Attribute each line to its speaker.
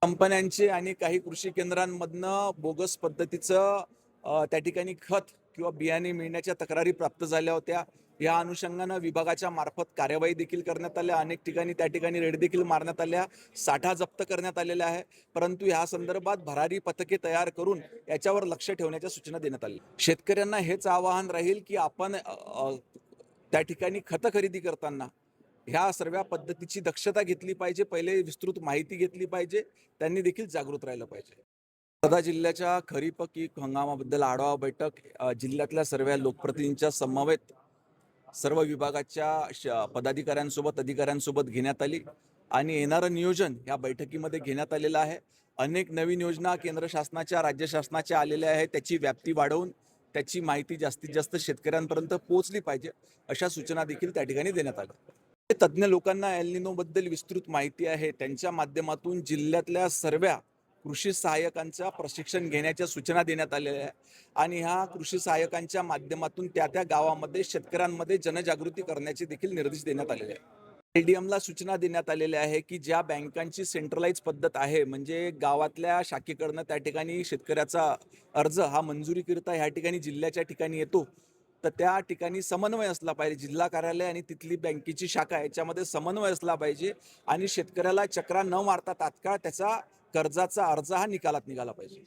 Speaker 1: कंपन्यांचे आणि काही कृषी केंद्रांमधनं बोगस पद्धतीचं त्या ठिकाणी खत किंवा बियाणे मिळण्याच्या तक्रारी प्राप्त झाल्या होत्या. या अनुषंगानं विभागाच्या मार्फत कार्यवाही देखील करण्यात आल्या. अनेक ठिकाणी त्या ठिकाणी रेड देखील मारण्यात आल्या. साठा जप्त करण्यात आलेला आहे. परंतु या संदर्भात भरारी पथके तयार करून याच्यावर लक्ष ठेवण्याच्या सूचना देण्यात आल्या. शेतकऱ्यांना हेच आवाहन राहील की आपण त्या ठिकाणी खतं खरेदी करताना ह्या सर्व पद्धतीची दक्षता घेतली पाहिजे. पहिले विस्तृत माहिती घेतली पाहिजे. त्यांनी देखील जागृत राहिलं पाहिजे. वर्धा जिल्ह्याच्या खरीप पीक हंगामाबद्दल आढावा बैठक जिल्ह्यातल्या सर्व लोकप्रतिनिधींच्या समवेत सर्व विभागाच्या पदाधिकाऱ्यांसोबत अधिकाऱ्यांसोबत घेण्यात आली आणि येणारं नियोजन या बैठकीमध्ये घेण्यात आलेलं आहे. अनेक नवीन योजना केंद्र शासनाच्या राज्य शासनाच्या आलेल्या आहेत. त्याची व्याप्ती वाढवून त्याची माहिती जास्तीत जास्त शेतकऱ्यांपर्यंत पोहोचली पाहिजे अशा सूचना देखील त्या ठिकाणी देण्यात आल्या. तज्ज्ञ लोकांना एल निनोबद्दल विस्तृत माहिती आहे. त्यांच्या माध्यमातून जिल्ह्यातल्या सर्व कृषी सहाय्यकांच्या प्रशिक्षण घेण्याच्या सूचना देण्यात आलेल्या आहेत आणि ह्या कृषी सहाय्यकांच्या माध्यमातून त्या त्या गावामध्ये शेतकऱ्यांमध्ये जनजागृती करण्याचे देखील निर्देश देण्यात आलेले आहेत. एलडीएमला सूचना देण्यात आलेल्या आहे की ज्या बँकांची सेंट्रलाइज पद्धत आहे, म्हणजे गावातल्या शाखेकडनं त्या ठिकाणी शेतकऱ्याचा अर्ज हा मंजुरीकरिता ह्या ठिकाणी जिल्ह्याच्या ठिकाणी येतो, तर त्या ठिकाणी समन्वय असला पाहिजे. जिल्हा कार्यालय आणि तिथली बँकेची शाखा याच्यामध्ये समन्वय असला पाहिजे आणि शेतकऱ्याला चक्रा न मारता तात्काळ त्याचा कर्जाचा अर्ज हा निकालात निघाला पाहिजे.